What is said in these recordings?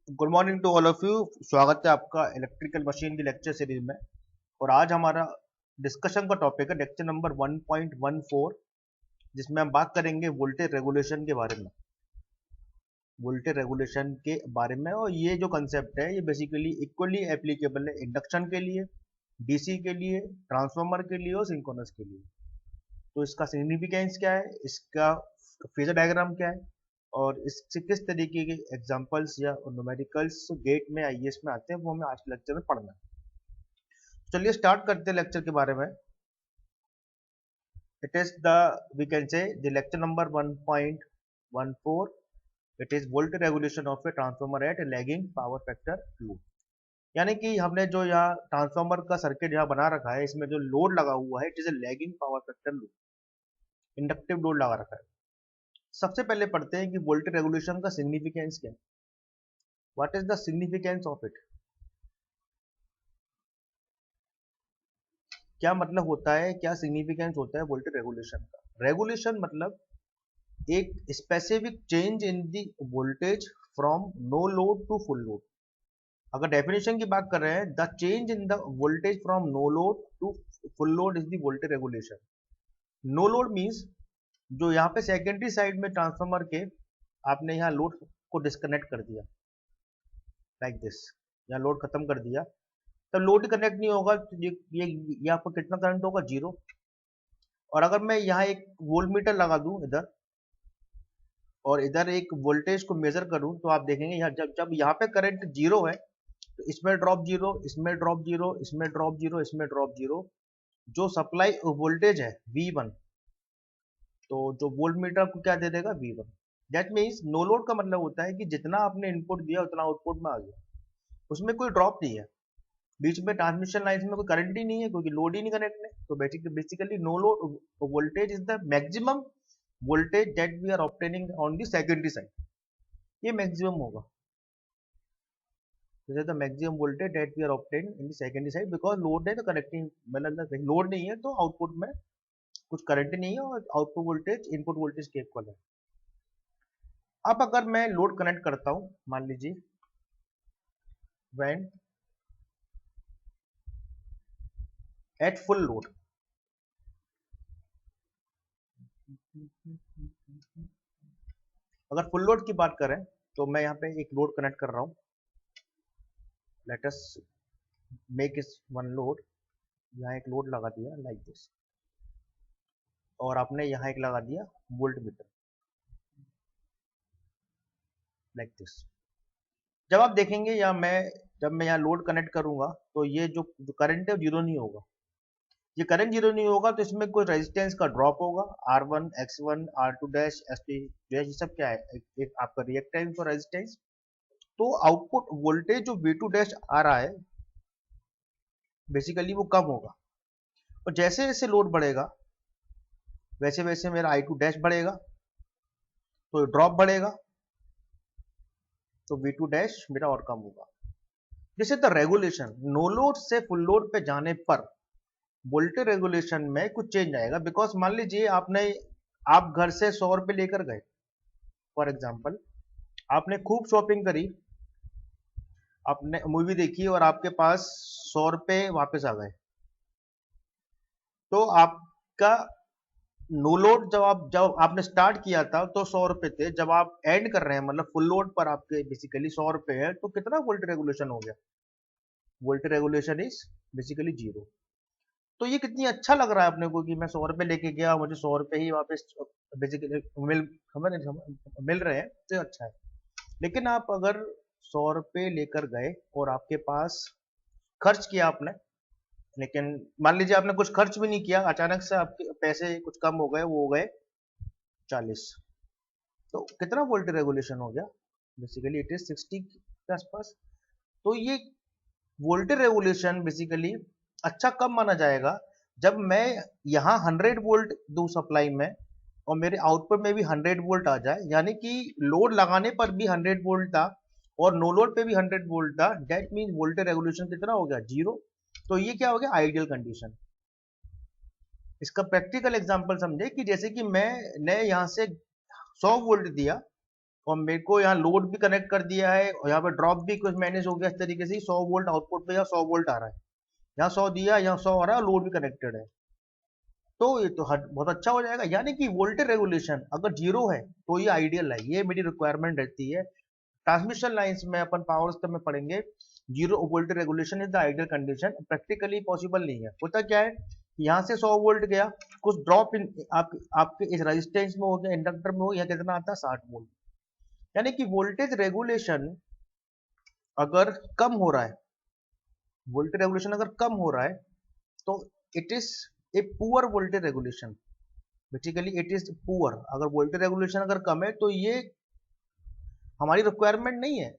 Good morning to all of you. स्वागत है आपका इलेक्ट्रिकल मशीन की लेक्चर सीरीज में। और आज हमारा डिस्कशन का टॉपिक है लेक्चर नंबर 1.14, जिसमें हम बात करेंगे वोल्टेज रेगुलेशन के बारे में। वोल्टेज रेगुलेशन के बारे में, और ये जो कंसेप्ट है ये बेसिकली इक्वली एप्लीकेबल है इंडक्शन के लिए, डीसी के लिए, ट्रांसफार्मर के लिए और सिंक्रोनस के लिए। तो इसका सिग्निफिकेंस क्या है, इसका फेजर डायग्राम क्या है, और इससे किस तरीके के एग्जांपल्स या न्यूमेरिकल्स गेट में आईएएस में आते हैं, वो हमें आज के लेक्चर में पढ़ना है। चलिए स्टार्ट करते हैं लेक्चर के बारे में। It is the we can say the lecture number 1.14। It is voltage regulation of a transformer at lagging power factor 2। यानी कि हमने जो यहाँ ट्रांसफार्मर का सर्किट यहाँ बना रखा है, इसमें जो लोड लगा हुआ है it is a lagging power factor load, inductive load लगा रखा है। सबसे पहले पढ़ते हैं कि वोल्टेज रेगुलेशन का सिग्निफिकेंस क्या है। What is the significance of it, क्या मतलब होता है, क्या सिग्निफिकेंस होता है वोल्टेज रेगुलेशन का। रेगुलेशन मतलब एक specific change in the voltage from no load to full load. अगर डेफिनेशन की बात कर रहे हैं, the change in the voltage from no load to full load is the voltage regulation. No load means जो यहाँ पे सेकेंडरी साइड में ट्रांसफार्मर के आपने यहाँ लोड को डिस्कनेक्ट कर दिया, लाइक दिस, यहाँ लोड खत्म कर दिया, तब लोड कनेक्ट नहीं होगा तो ये आपको कितना करंट होगा, जीरो। और अगर मैं यहाँ एक वोल्ट मीटर लगा दूं इधर, और इधर एक वोल्टेज को मेजर करूं, तो आप देखेंगे यहाँ जब जब यहाँ पे करंट जीरो है तो इसमें ड्रॉप जीरो, इसमें ड्रॉप जीरो, इसमें ड्रॉप जीरो, इसमें ड्रॉप जीरो। जो सप्लाई वोल्टेज है V1, तो जो वोल्ट मीटर को क्या दे देगा, V1। That means no load का मतलब होता है कि जितना आपने इनपुट दिया उतना आउटपुट में आ गया, उसमें कोई ड्रॉप नहीं है, बीच में ट्रांसमिशन लाइन में कोई करंट ही नहीं है क्योंकि लोड ही नहीं कनेक्ट है। तो basically no load voltage is the maximum voltage that we are obtaining on the secondary side. ये मैक्सिमम होगा, this is the maximum voltage that we are obtaining in the secondary side, because load है तो connecting, मतलब load नहीं है तो output में कुछ करंट नहीं है और आउटपुट वोल्टेज इनपुट वोल्टेज के इक्वल है। अब अगर मैं लोड कनेक्ट करता हूं, मान लीजिए व्हेन एट फुल लोड, अगर फुल लोड की बात करें तो मैं यहाँ पे एक लोड कनेक्ट कर रहा हूँ। लेट अस मेक इस वन लोड, यहाँ एक लोड लगा दिया लाइक दिस, और आपने यहाँ एक लगा दिया वोल्ट मीटर लाइक दिस। जब आप देखेंगे या जब मैं यहाँ लोड कनेक्ट करूंगा तो ये जो करंट है जीरो नहीं होगा। ये करंट जीरो नहीं होगा तो इसमें कोई रेजिस्टेंस का ड्रॉप होगा, R1, X1, R2 dash, ST dash, ये सब क्या है, एक आपका रिएक्टेंस और रेजिस्टेंस। तो आउटपुट वोल्टेज जो V2 डैश आ रहा है बेसिकली वो कम होगा, और जैसे जैसे लोड बढ़ेगा वैसे वैसे मेरा I2 डैश बढ़ेगा, तो ड्रॉप बढ़ेगा, तो V2 डैश मेरा और कम होगा। जैसे द रेगुलेशन नो लोड से फुल लोड पे जाने पर वोल्टेज रेगुलेशन में कुछ चेंज आएगा। बिकॉज मान लीजिए आप घर से 100 रुपये लेकर गए, फॉर एग्जाम्पल आपने खूब शॉपिंग करी, आपने मूवी देखी और आपके पास 100 रुपये वापस आ गए, तो आपका नो लोड जब आपने स्टार्ट किया था तो 100 रुपये थे, जब आप एंड कर रहे हैं मतलब फुल लोड पर आपके बेसिकली 100 रुपये है, तो कितना वोल्टेज रेगुलेशन हो गया, voltage regulation is basically zero. तो ये कितनी अच्छा लग रहा है अपने को कि मैं 100 रुपये लेके गया, मुझे 100 रुपये ही वापस बेसिकली मिल रहे हैं, तो अच्छा है। लेकिन आप अगर 100 रुपये लेकर गए और आपके पास खर्च किया आपने, लेकिन मान लीजिए आपने कुछ खर्च भी नहीं किया, अचानक से आपके पैसे कुछ कम हो गए, वो हो गए 40, तो कितना वोल्टेज रेगुलेशन हो गया, बेसिकली इट इज 60 के आसपास। तो ये वोल्टेज रेगुलेशन बेसिकली अच्छा कब माना जाएगा, जब मैं यहाँ 100 वोल्ट दूं सप्लाई में और मेरे आउटपुट में भी 100 वोल्ट आ जाए, यानी कि लोड लगाने पर भी 100 वोल्ट था और नो लोड पे भी 100 वोल्ट था, डेट मीन वोल्टेज रेगुलेशन कितना हो गया, जीरो। तो ये क्या हो गया, आइडियल कंडीशन। इसका प्रैक्टिकल एग्जांपल समझे कि जैसे कि मैंने यहाँ से 100 वोल्ट दिया और मेरे को यहाँ लोड भी कनेक्ट कर दिया है और यहाँ पे ड्रॉप भी कुछ मैनेज हो गया इस तरीके से, 100 वोल्ट आउटपुट पे या 100 वोल्ट आ रहा है, यहाँ 100 दिया, यहाँ 100 आ रहा है और लोड भी कनेक्टेड है। तो ये तो बहुत अच्छा हो जाएगा। यानी कि वोल्टेज रेगुलेशन अगर जीरो है तो ये आइडियल है, ये मेरी रिक्वायरमेंट रहती है। ट्रांसमिशन लाइंस में अपन पावर सिस्टम में पढ़ेंगे, zero voltage regulation is the ideal condition. Practically possible नहीं है। होता क्या है, यहाँ से 100 वोल्ट गया, कुछ ड्रॉप इन आपके इस रेजिस्टेंस में हो गया, इंडक्टर में हो, यहाँ कितना आता है 60 वोल्ट। यानी कि वोल्टेज रेगुलेशन अगर कम हो रहा है, वोल्टेज रेगुलेशन अगर कम हो रहा है तो it is a poor voltage regulation. Basically it is poor. अगर वोल्टेज रेगुलेशन अगर कम है तो ये हमारी रिक्वायरमेंट नहीं है।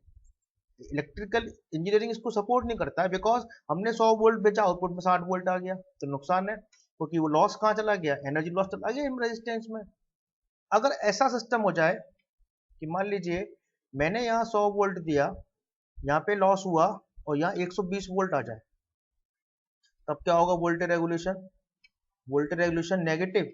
इलेक्ट्रिकल इंजीनियरिंग इसको सपोर्ट नहीं करता है, बिकॉज हमने 100 वोल्ट बेचा, आउटपुट में 60 वोल्ट आ गया तो नुकसान है, क्योंकि वो लॉस कहाँ चला गया, एनर्जी लॉस चला गया इन रेजिस्टेंस में। अगर ऐसा सिस्टम हो जाए कि मान लीजिए मैंने यहाँ 100 वोल्ट दिया, यहाँ पे लॉस हुआ और यहाँ 120 वोल्ट आ जाए, तब क्या होगा voltage regulation? Voltage regulation negative.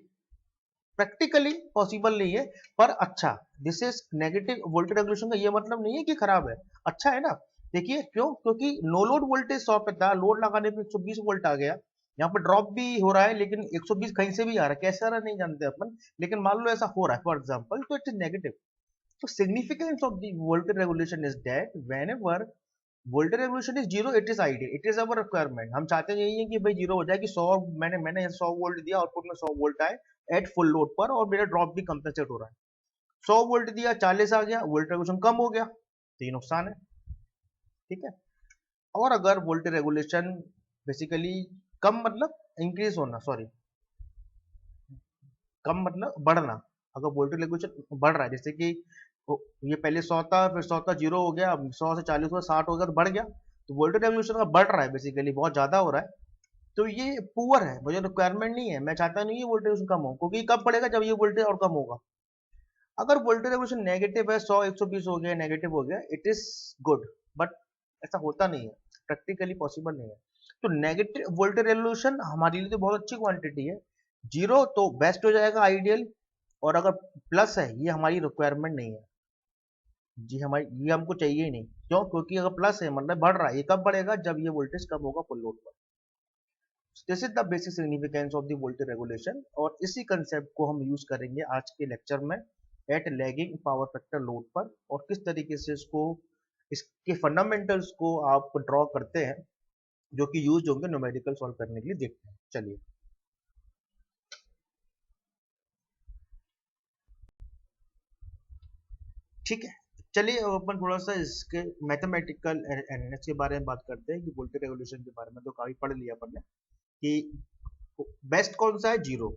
Practically possible नहीं है, पर अच्छा, this is negative. Voltage regulation का ये मतलब नहीं है कि खराब है, अच्छा है ना। देखिए क्यों, क्योंकि नो लोड वोल्टेज 100 पे था, लोड लगाने पे 120 वोल्ट आ गया, यहाँ पर ड्रॉप भी हो रहा है लेकिन 120 कहीं से भी आ रहा है, कैसे आ रहा है नहीं जानते अपन, लेकिन मान लो ऐसा हो रहा है फॉर एग्जाम्पल, तो इट इज नेगेटिव। तो significance of the voltage regulation is that when ever voltage regulation is zero it is ideal, it is our requirement. हम चाहते हैं यही है कि भाई जीरो हो जाए, कि 100 मैंने मैंने 100 वोल्ट दिया, आउटपुट में 100 वोल्ट आए एट फुल लोड पर, और मेरा ड्रॉप भी कंपेंसेट हो रहा है। 100 वोल्ट दिया, 40 आ गया, वोल्टेज रेगुलेशन कम हो गया, तो ये नुकसान है। ठीक है। और अगर वोल्टेज रेगुलेशन बेसिकली कम मतलब इंक्रीज होना, सॉरी, कम मतलब बढ़ना। अगर वोल्टेज रेगुलेशन बढ़ रहा है, जैसे कि ये पहले 100 था, फिर 100 था, जीरो हो गया, अब 100 से 40 हुआ, 60 हो गया, तो बढ़ गया, तो वोल्टेज रेगुलेशन का बढ़ रहा है, बेसिकली बहुत ज्यादा हो रहा है, तो ये पुअर है, मुझे रिक्वायरमेंट नहीं है, मैं चाहता नहीं है वोल्टेज कम हो, क्योंकि कब बढ़ेगा जब ये वोल्टेज और कम होगा। अगर वोल्टेज रेगुलेशन नेगेटिव है, 100 120 हो गया, नेगेटिव हो गया, इट इज गुड, बट ऐसा होता नहीं है, प्रैक्टिकली पॉसिबल नहीं है। तो नेगेटिव वोल्टेज रेगुलेशन हमारे लिए तो बहुत अच्छी क्वांटिटी है, जीरो तो बेस्ट हो जाएगा, आइडियल। और अगर प्लस है, ये हमारी रिक्वायरमेंट नहीं है जी, हमारी ये हमको चाहिए ही नहीं। क्यों? क्योंकि अगर प्लस है मतलब बढ़ रहा है, ये कब बढ़ेगा जब ये वोल्टेज कम होगा फुल लोड पर। This is the basic significance of the voltage regulation, और इसी कंसेप्ट को हम यूज करेंगे आज के लेक्चर में at lagging power factor load पर, और किस तरीके से इसको, इसके फंडामेंटल्स को आप ड्रॉ करते हैं, जो कि यूज होंगे न्यूमेरिकल सॉल्व करने के लिए। देखते हैं, चलिए। ठीक है, चलिए अब अपन थोड़ा सा इसके मैथमेटिकल एनालिसिस के बारे में बात करते हैं, कि वोल्टेज रेगुलेशन के बारे में तो काफी पढ़ लिया अपन ने, कि बेस्ट कौन सा है, जीरो।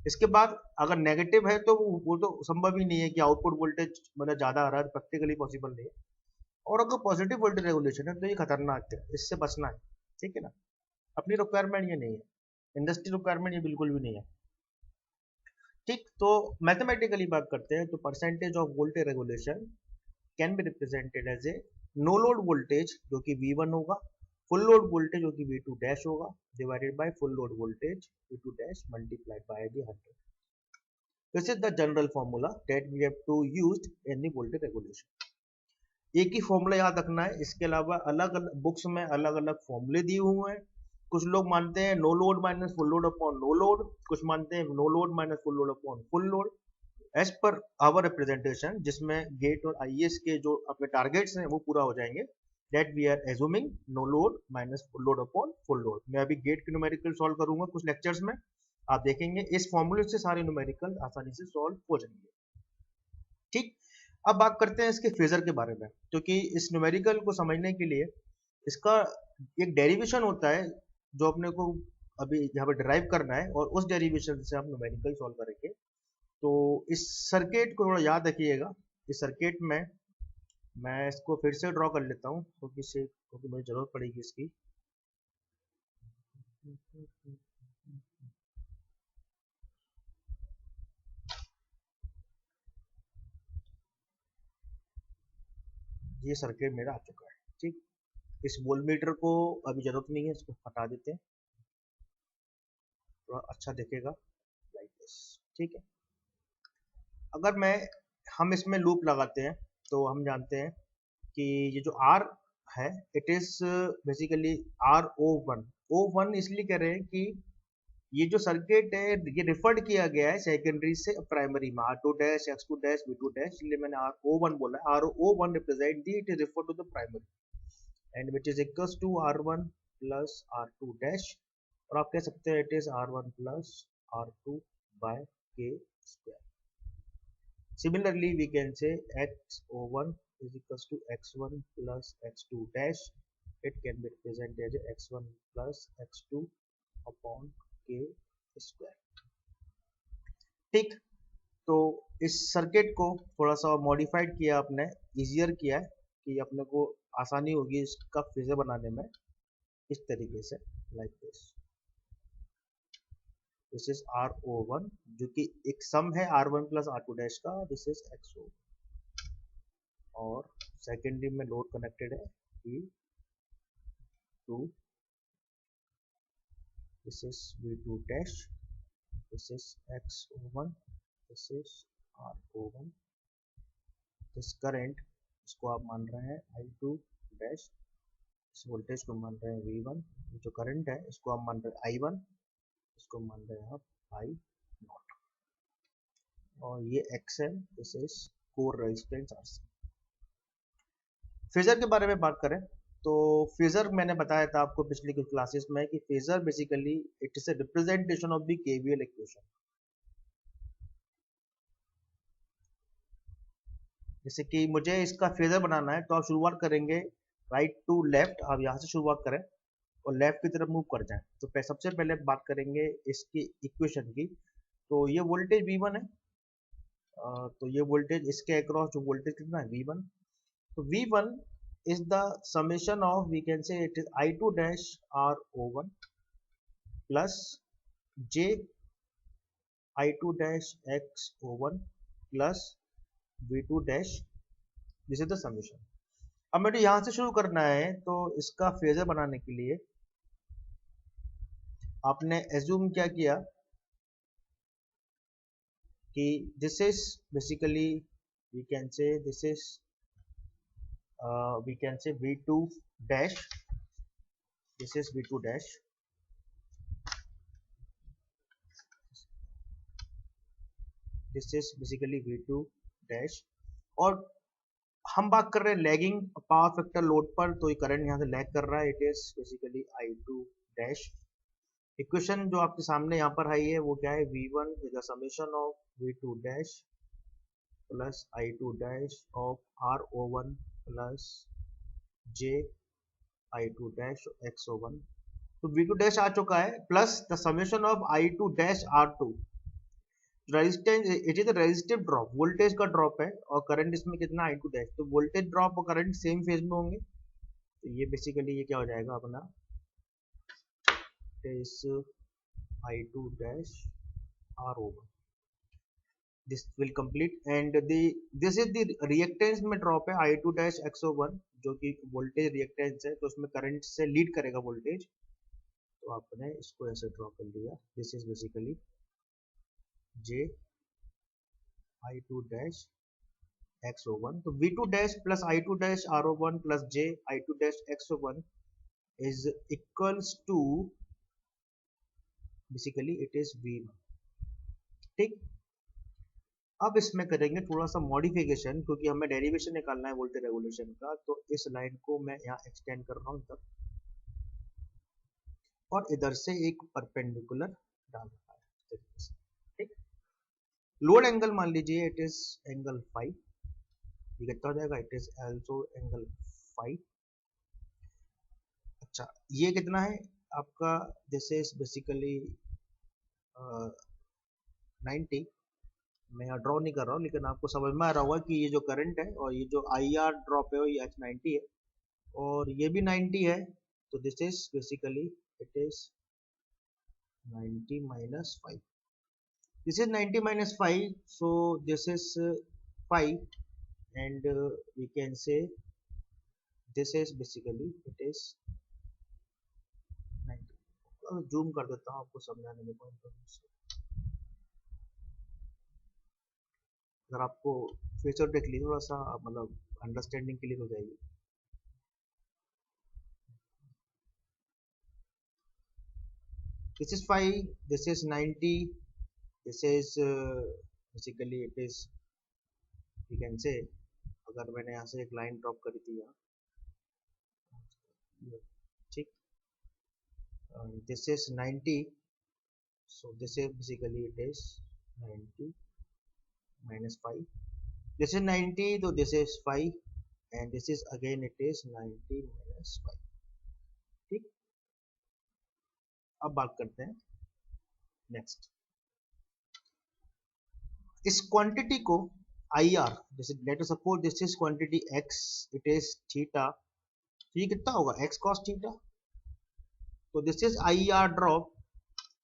इसके बाद अगर नेगेटिव है तो वो तो संभव ही नहीं है कि आउटपुट वोल्टेज मतलब ज्यादा आ रहा है, प्रैक्टिकली पॉसिबल नहीं है। और अगर पॉजिटिव वोल्टेज रेगुलेशन है तो ये खतरनाक है, इससे बचना है। ठीक है ना, अपनी रिक्वायरमेंट ये नहीं है, इंडस्ट्री रिक्वायरमेंट ये बिल्कुल भी नहीं है। ठीक, तो मैथमेटिकली बात करते हैं, तो percentage of voltage regulation can be represented as a no load voltage जो कि V1 होगा, फुल लोड वोल्टेज जो कि V2 डैश होगा, divided by full load voltage V2 dash multiplied by the 100। This is the general formula that we have to used in the voltage regulation. एक ही formula याद रखना है, इसके अलावा अलग अलग बुक्स में अलग अलग फॉर्मूले दिए हुए हैं। कुछ लोग मानते हैं no load minus full load upon no load, कुछ मानते हैं no load minus full load upon full load. As per our representation, जिसमें गेट और आईएएस के जो अपने टारगेट्स हैं वो पूरा हो जाएंगे, that we are assuming no load minus full load upon full load. मैं अभी गेट के न्यूमेरिकल सॉल्व करूंगा कुछ लेक्चर्स में, आप देखेंगे इस फॉर्मूले से सारे न्यूमेरिकल आसानी से सॉल्व हो जाएंगे। ठीक, अब बात करते हैं इसके फेजर के बारे में, क्योंकि इस न्यूमेरिकल को समझने के लिए इसका एक डेरिवेशन होता है जो अपने को अभी यहाँ पे डिराइव करना है, और उस डेरिवेशन से हम न्यूमेरिकल सॉल्व करेंगे। तो इस सर्किट को थोड़ा याद रखिएगा। इस सर्किट में मैं इसको फिर से ड्रॉ कर लेता हूँ, क्योंकि मुझे जरूरत पड़ेगी इसकी। ये सर्किट मेरा आ चुका है। ठीक, इस वोल्टमीटर को अभी जरूरत नहीं है, इसको हटा देते हैं, थोड़ा अच्छा दिखेगा लाइक दिस। ठीक है, अगर मैं हम इसमें लूप लगाते हैं तो हम जानते हैं कि ये जो R है it is basically R01। O1 इसलिए कह रहे हैं कि ये जो सर्किट है ये रिफर्ड किया गया है सेकेंडरी से प्राइमरी में R2 dash X2 dash V2 dash, इसलिए मैंने R01 बोला है। R01 represent the it is refer to the primary and which is equals to R1 plus R2 dash, और आप कह सकते हैं it is R1 plus R2 by K square. Similarly, we can say X01 is equals to X1 plus X2 dash. It can be represented as X1 plus X2 upon K square। ठीक, तो इस circuit को थोड़ा सा modified किया आपने, easier किया है कि अपने को आसानी होगी इसका फिगर बनाने में, इस तरीके से लाइक दिस इज R01 जो कि एक सम है R1 प्लस R2 डैश का, दिस इज X01 और सेकेंडरी में लोड कनेक्टेड है V2, this is V2 dash, this is X01, this is R01, this current इसको आप मान रहे हैं I2 डैश, इस वोल्टेज को मान रहे हैं V1, जो करंट है इसको आप मान रहे हैं I1, इसको मान रहे हैं आप I0, और ये X है, this is core resistance RC। Phasor के बारे में बात करें तो फेजर मैंने बताया था आपको पिछली कुछ क्लासेस में कि phasor basically it is a representation of the KVL equation. जैसे कि मुझे इसका फेजर बनाना है तो आप शुरुआत करेंगे राइट टू लेफ्ट, आप यहाँ से शुरुआत करें और लेफ्ट की तरफ मूव कर जाएं। तो सबसे पहले बात करेंगे इसकी इक्वेशन की। तो ये वोल्टेज V1 है, तो ये वोल्टेज इसके अक्रॉस जो वोल्टेज कितना है V1, तो V1 is the summation of, we can say it is I2 dash R01 plus J I2 dash X01 plus V2 dash, this is the summation। अब मुझे यहाँ से शुरू करना है तो इसका फेजर बनाने के लिए आपने एज्यूम क्या किया कि this is basically we can say this is we can say V2 dash, this is V2 dash, this is basically V2 dash, और हम बात कर रहे हैं लैगिंग पावर फैक्टर लोड पर, तो ये करंट यहाँ से लैग कर रहा है, it is basically I2 dash. Equation जो आपके सामने यहाँ पर आई है वो क्या है, V1 is the summation of V2 dash plus I2 dash of R01 plus J I2 dash X01। तो V2 डैश आ चुका है plus the summation of I2 dash R2। Resistance it is resistive drop, voltage का drop है और current इसमें कितना I2 dash, तो voltage drop और करंट सेम फेज में होंगे, तो ये बेसिकली ये क्या हो जाएगा अपना इस I2 dash R01, this will complete and the this is the reactance में ड्रॉप है I2 dash X01 जो कि वोल्टेज रिएक्टेंस है, तो उसमें करंट से लीड करेगा वोल्टेज, तो आपने इसको ऐसे ड्रॉ कर लिया, this is basically J I2 dash X01, तो V2 dash plus I2 dash R01 plus J I2 dash X01 is equals to basically it is V1। ठीक, अब इसमें करेंगे थोड़ा सा मॉडिफिकेशन क्योंकि हमें डेरिवेशन निकालना है वोल्टेज रेगुलेशन का, तो इस लाइन को मैं यहाँ एक्सटेंड कर रहा हूँ तक, और इधर से एक परपेंडिकुलर डाल रहा है। ठीक, लोड एंगल मान लीजिए इट इज एंगल 5, ये कितना हो जाएगा, इट इज ऑल्सो एंगल 5। अच्छा, ये कितना है आपका, दिस इज बेसिकली 90, मैं यहाँ ड्रॉ नहीं कर रहा हूँ लेकिन आपको समझ में आ रहा होगा कि ये जो करंट है और ये जो IR ड्रॉप है ये H90 है और ये भी 90 है, तो this is basically it is 90 minus 5, this is 90 minus 5, so this is 5 and we can say this is basically it is 90। Zoom कर देता हूँ आपको समझाने में पॉइंट। अगर आपको फेस और देख ली थोड़ा सा मतलब अंडरस्टैंडिंग क्लियर हो जाएगी. This is 5, this is 90, this is basically it is, you can say, अगर मैंने यहाँ से एक लाइन ड्रॉप करी थी यहाँ, ठीक, this is 90, so this is basically it is 90 minus 5, this is 90, so this is 5, and this is again it is 90 minus 5. ठीक, अब बात करते हैं नेक्स्ट. इस क्वांटिटी को आई आर, जैसे let us suppose this is quantity x, it is theta, तो ये कितना होगा एक्स कॉस थीटा, तो this is I R drop.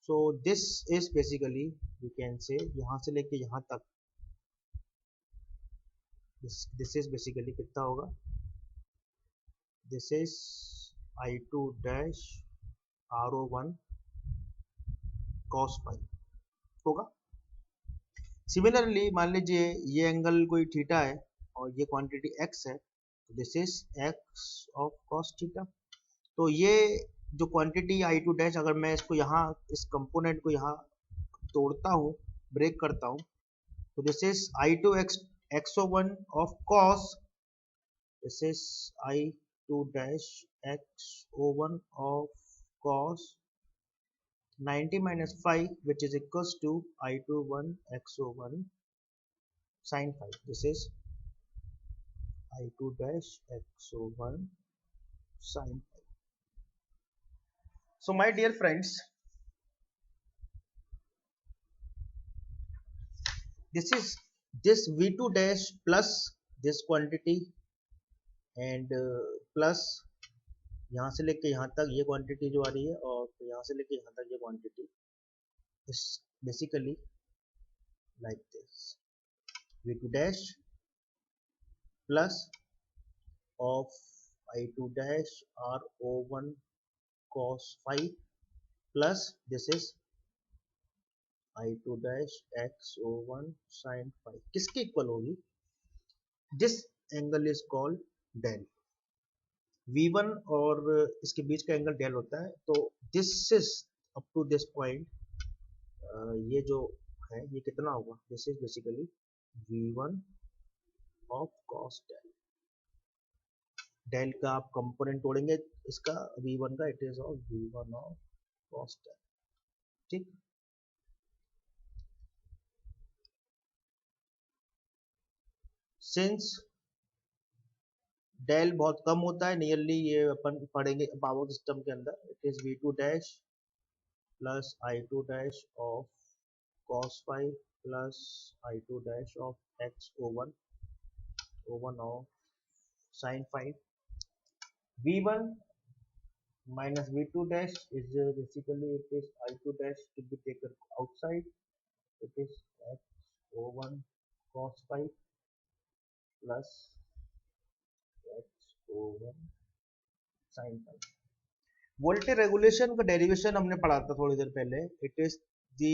So this is basically you can say यहाँ से लेके यहाँ तक दिस इज बेसिकली कितना होगा, this is I two dash R O one cos five होगा. सिमिलरली मान लीजिए ये एंगल कोई थीटा है और ये क्वांटिटी एक्स है, तो this is x of cos theta. तो ये जो क्वांटिटी आई टू डैश, अगर मैं इसको यहाँ इस कंपोनेंट को यहाँ तोड़ता हूँ, ब्रेक करता हूँ, तो this is I two X X O one of cos, this is I two dash X O one of cos 90 minus 5, which is equals to I21 XO1 sin 5. This is I2 dash XO1 sin 5. So my dear friends, this is this V2 dash plus this quantity and plus यहाँ से लेके यहाँ तक ये quantity जो आ रही है, और यहाँ से लेके यहाँ तक ये quantity is basically like this, V2 dash plus of I2 dash RO1 cos phi plus this is I2 dash XO1 sin phi. किसके इक्वल होगी? This angle is called del. V1 और इसके बीच का एंगल डेल होता है. तो this is up to this point, ये जो है ये कितना होगा, this is basically V1 of cos del. Del का आप कंपोनेंट तोड़ेंगे इसका V1 का, it is of V1 of cos del. ठीक, सिंस डेल बहुत कम होता है, नियरली ये अपन पढ़ेंगे पावर सिस्टम के अंदर, it is V2 dash plus I2 dash of cos phi plus I2 dash of XO1 O1 of sin phi. V1 minus V2 dash is basically it is I2 dash to be taken outside, it is XO1 cos phi plus XO1 sin phi. Voltage regulation का derivation हमने पढ़ा था थोड़ी देर पहले, it is the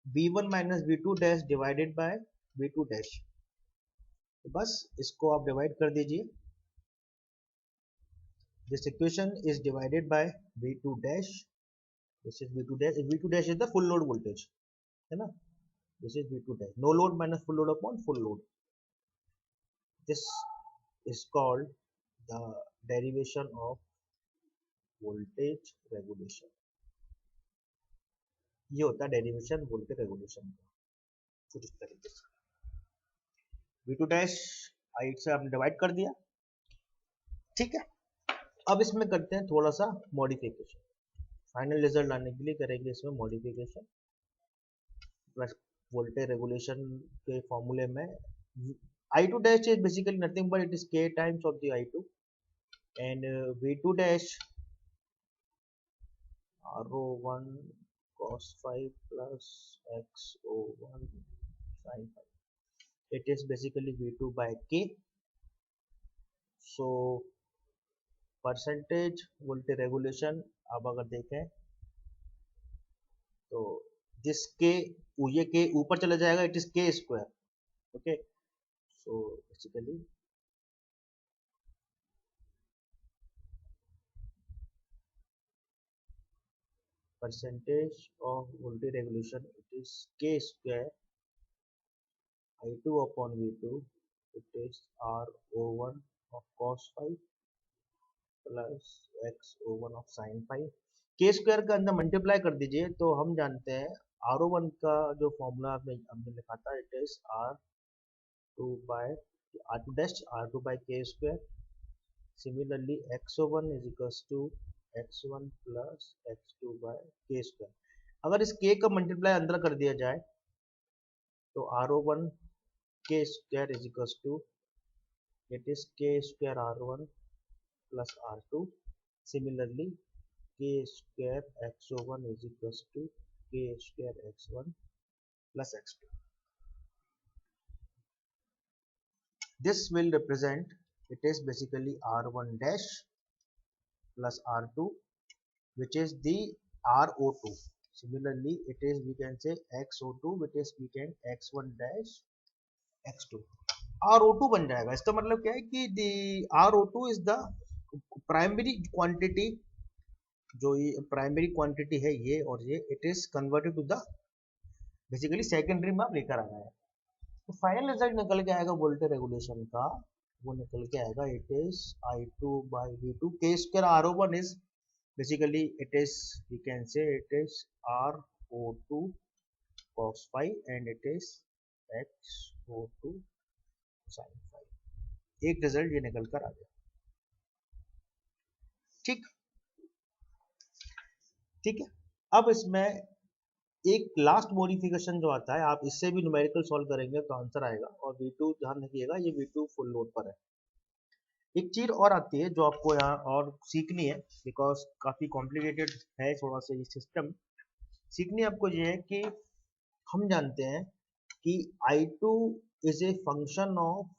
V1 minus V2 dash divided by V2 dash. तो बस इसको आप डिवाइड कर दीजिए. This equation is divided by V2 dash. This is V2 dash. V2 dash is the full load voltage, है ना. This is V2 dash. No load minus full load upon full load. This is called the derivation of voltage regulation. ये होता है derivation voltage regulation का कुछ इस तरीके से. V2 डैश आई से आपने डिवाइड कर दिया. ठीक है, अब इसमें करते हैं थोड़ा सा मॉडिफिकेशन. फाइनल रिजल्ट लाने के लिए करेंगे इसमें मॉडिफिकेशन. प्लस वोल्टेज रेगुलेशन के फॉर्मूले में I2 dash is basically nothing but it is k times of the I2 and V2 dash RO1 cos phi plus XO1 sin phi. It is basically V2 by K. So percentage voltage regulation अब अगर देखें तो जिस के ये के ऊपर चला जाएगा, इट इज के square. Okay, so basically percentage of voltage regulation, it is K square I2 upon V2, it is R01 of cos phi plus X01 of sin phi। K square का अंदर मल्टीप्लाई कर दीजिए तो हम जानते हैं R01 का जो फॉर्मूला हमने लिखा था, it is R2 dash R2 by K square. Similarly X01 is equals to X1 plus X2 by K square. अगर इस K का मल्टीप्लाई अंदर कर दिया जाए तो R01 K square is equals to it is K square R1 plus R2। Similarly, K square X01 is equals to K square X1 plus X2। This will represent, it is basically R1 dash plus R2, which is the RO2। Similarly, it is, we can say XO2, which is we can X1 dash X2। RO2 बन जाएगा। इसका मतलब क्या है कि the RO2 is the primary quantity, जो ये primary quantity है ये और ये, it is converted to the basically secondary में आप लेकर आ रहे हैं। तो फाइनल रिजल्ट निकल के आएगा वोल्टेज रेगुलेशन का, वो निकल के आएगा it is I2 by V2। K square R01 is basically it is, we can say it is RO2 cos phi and it is XO2 sin phi। एक रिजल्ट ये निकल कर आ गया। ठीक ठीक है। अब इसमें एक लास्ट मॉडिफिकेशन जो आता है, आप इससे भी न्यूमेरिकल सॉल्व करेंगे तो आंसर आएगा। और V2 ध्यान रखिएगा, ये V2 फुल लोड पर है। एक चीज और आती है जो आपको यहाँ और सीखनी है, बिकॉज काफी कॉम्प्लिकेटेड है थोड़ा सा ये सिस्टम। सीखनी आपको ये है कि हम जानते हैं कि I2 is a function of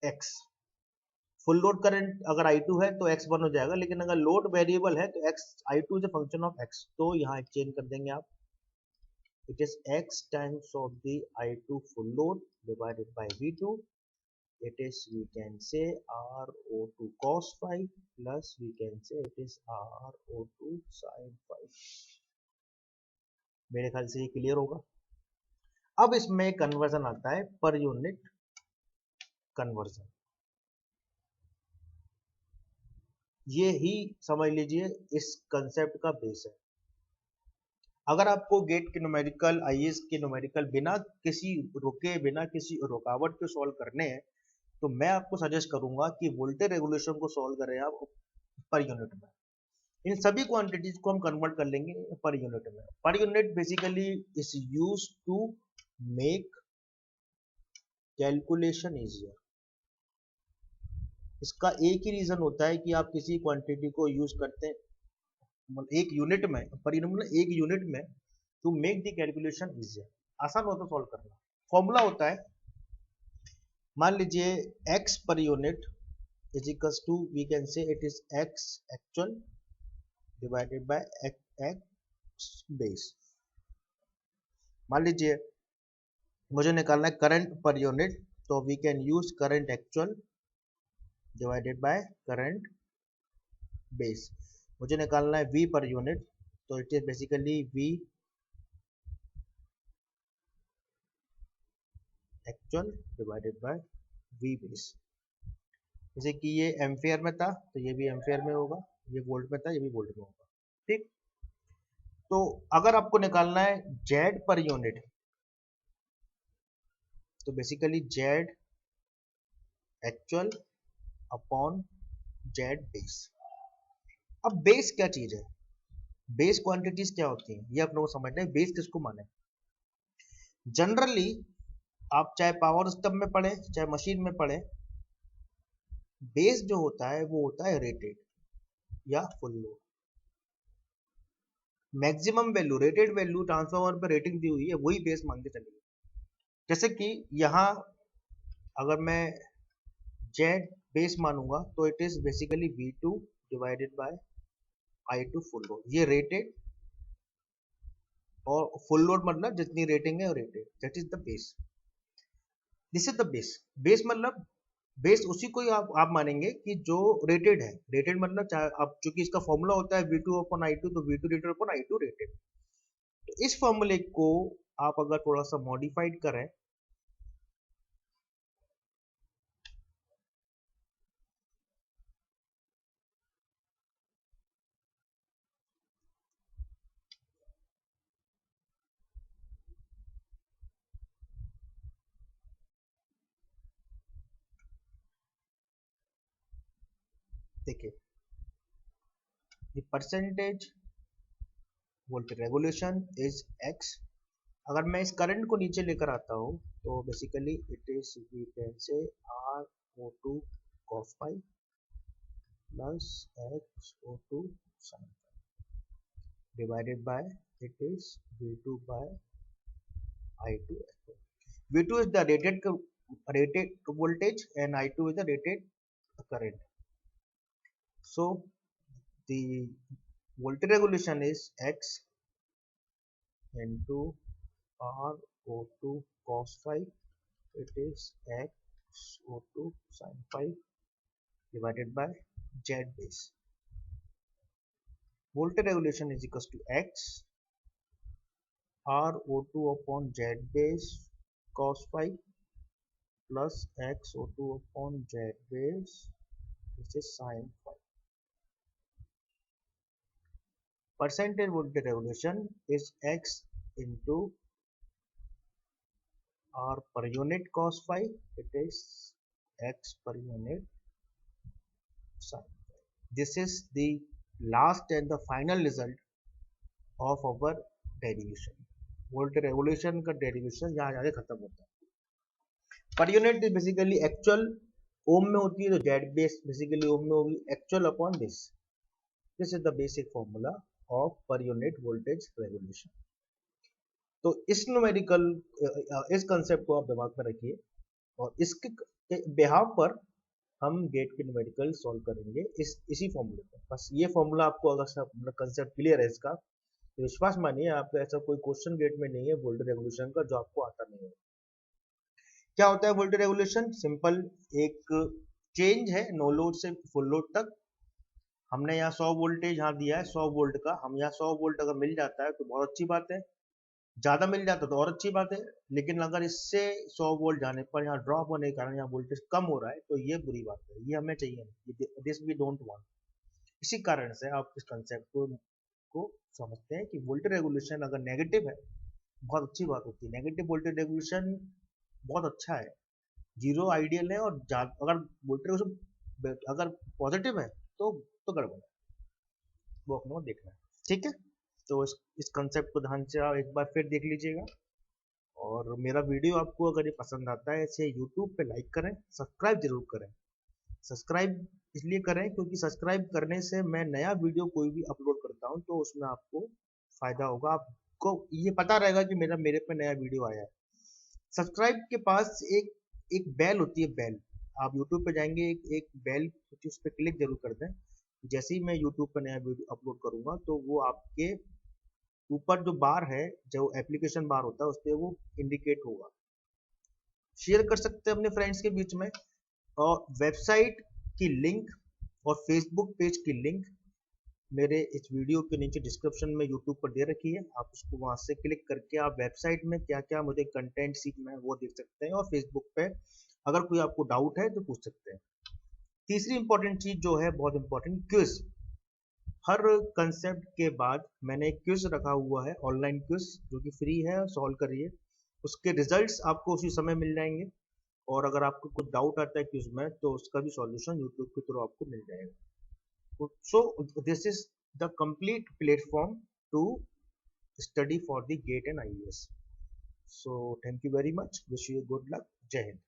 X। Full load current अगर I2 है तो X1 हो जाएगा, लेकिन अगर लोड वेरिएबल है तो I2 is a function of X। तो यहाँ एक्सचेंज कर देंगे आप, it is X times of the I2 full load divided by V2। It is, we can say RO2 cos phi plus we can say it is RO2 sin phi। मेरे ख्याल से ये clear होगा। अब इसमें कन्वर्जन आता है per unit conversion, ये ही समझ लीजिए इस कंसेप्ट का बेस है। अगर आपको गेट के न्यूमेरिकल, आईएएस के न्यूमेरिकल बिना किसी रुके, बिना किसी रुकावट के सॉल्व करने हैं, तो मैं आपको सजेस्ट करूंगा कि वोल्टेज रेगुलेशन को सॉल्व करें आप पर यूनिट में। इन सभी क्वांटिटीज को हम कन्वर्ट कर लेंगे पर यूनिट में। Per unit basically is used to make calculation easier. इसका एक ही रीजन होता है कि आप किसी क्वांटिटी को यूज करते हैं एक यूनिट में, पर यूनिट मतलब एक यूनिट में, to make the calculation easier, आसान होता है सॉल्व करना। फॉर्मूला होता है, मान लीजिए x per unit is equals to, we can say it is x actual divided by x base. मान लीजिए मुझे निकालना है करंट पर यूनिट, तो we can use current actual divided by current base. मुझे निकालना है V पर यूनिट, तो it is basically V actual divided by V base. जैसे कि ये एम्फेयर में था तो ये भी एम्फेयर में होगा, ये वोल्ट में था ये भी वोल्ट में होगा। ठीक, तो अगर आपको निकालना है Z पर यूनिट, तो basically Z actual upon Z base. अब बेस क्या चीज है, बेस क्वांटिटीज क्या होती हैं, ये आप लोगों को समझना है। बेस किसको माने, जनरली आप चाहे पावर सिस्टम में पढ़े चाहे मशीन में पढ़े, बेस जो होता है वो होता है रेटेड या full load. Maximum value, rated value transformer पर रेटिंग दी हुई है, वही बेस मान के चलिए। जैसे कि यहाँ अगर मैं जेड बेस मानूंगा तो it is basically V2 divided by I2 full load. ये रेटेड और फुल लोड मतलब जितनी रेटिंग है rated, that is the base. This is the base. Base मतलब बेस उसी को ही आप मानेंगे कि जो रेटेड है। रेटेड मतलब चाहे अब चूंकि इसका फॉर्मूला होता है V2 अपॉन I2, तो V2 rated upon I2 rated. तो इस फॉर्मूले को आप अगर थोड़ा सा मॉडिफाइड करें, देखिए the percentage voltage regulation is x। अगर मैं इस करंट को नीचे लेकर आता हूँ तो basically it is we can say R O2 cos phi plus XO2 sin divided by it is V2 by I2। V2 is the rated voltage and I2 is the rated current. So the voltage regulation is X into RO2 cos phi. It is XO2 sin phi divided by Z base. Voltage regulation is equals to X RO2 upon Z base cos phi plus XO2 upon Z base, which is sin phi. Percentage voltage regulation is X into R per unit cos phi. It is X per unit sin phi. This is the last and the final result of our derivation. Voltage regulation का derivation यहाँ जाके खत्म होता है। पर unit basically actual ओम में होती है, तो जेड बेस बेसिकली ओम में होगी actual upon this. This is the basic formula of per unit voltage regulation. तो इस न्यूमेरिकल इस कंसेप्ट को आप दिमाग में रखिए और इसके बिहाफ पर हम गेट के न्यूमेरिकल सॉल्व करेंगे इसी फॉर्मूले पर। बस ये फॉर्मूला आपको अगर कंसेप्ट क्लियर है इसका, तो विश्वास मानिए आपका ऐसा कोई क्वेश्चन गेट में नहीं है वोल्टेज रेगुलेशन का जो आपको आता नहीं है। क्या होता है वोल्टेज रेगुलेशन? सिंपल एक चेंज है नो लोड से फुल लोड तक। हमने यहाँ 100 वोल्टेज यहाँ दिया है 100 वोल्ट का, हम यहाँ 100 वोल्ट अगर मिल जाता है तो बहुत अच्छी बात है, ज्यादा मिल जाता है तो और अच्छी बात है। लेकिन अगर इससे 100 वोल्ट जाने पर यहाँ ड्रॉप होने के कारण यहाँ वोल्टेज कम हो रहा है तो ये बुरी बात है, ये हमें चाहिए नहीं, दिस वी डोंट वांट। इसी कारण से आप इस कंसेप्ट को समझते हैं कि वोल्टेज रेगुलेशन अगर नेगेटिव है बहुत अच्छी बात होती है। नेगेटिव वोल्टेज रेगुलेशन बहुत अच्छा है, जीरो आइडियल है, और अगर वोल्टेज अगर पॉजिटिव है तो गड़बड़ है, वो अपने को देखना है। ठीक है, तो इस कंसेप्ट को ध्यान से आप एक बार फिर देख लीजिएगा। और मेरा वीडियो आपको अगर ये पसंद आता है इसे यूट्यूब पे लाइक करें, सब्सक्राइब जरूर करें। सब्सक्राइब इसलिए करें क्योंकि सब्सक्राइब करने से मैं नया वीडियो कोई भी अपलोड करता हूँ तो उसमें आपको फायदा होगा, आपको ये पता रहेगा कि मेरे पे नया वीडियो आया है। सब्सक्राइब के पास एक एक बेल होती है, बेल। आप यूट्यूब पे जाएंगे, एक बेल होती है, उस पर क्लिक जरूर कर दें। जैसे ही मैं यूट्यूब पर नया वीडियो अपलोड करूंगा तो वो आपके ऊपर जो बार है, जो एप्लीकेशन बार होता है, उस पर वो इंडिकेट होगा। शेयर कर सकते हैं अपने फ्रेंड्स के बीच में। और वेबसाइट की लिंक और फेसबुक पेज की लिंक मेरे इस वीडियो के नीचे डिस्क्रिप्शन में यूट्यूब पर दे रखी है, आप उसको वहां से क्लिक करके आप वेबसाइट में क्या क्या मुझे कंटेंट सीखना है वो देख सकते हैं। और फेसबुक पे अगर कोई आपको डाउट है तो पूछ सकते हैं। तीसरी इंपॉर्टेंट चीज जो है, बहुत इंपॉर्टेंट, क्विज। हर कंसेप्ट के बाद मैंने एक क्विज रखा हुआ है, ऑनलाइन क्विज जो कि फ्री है, सॉल्व करिए, उसके रिजल्ट्स आपको उसी समय मिल जाएंगे। और अगर आपको कुछ डाउट आता है क्विज में तो उसका भी सॉल्यूशन यूट्यूब के थ्रू आपको मिल जाएगा। So this is the complete platform to study for the GATE and IES. So thank you very much. Wish you good luck. Jai Hind.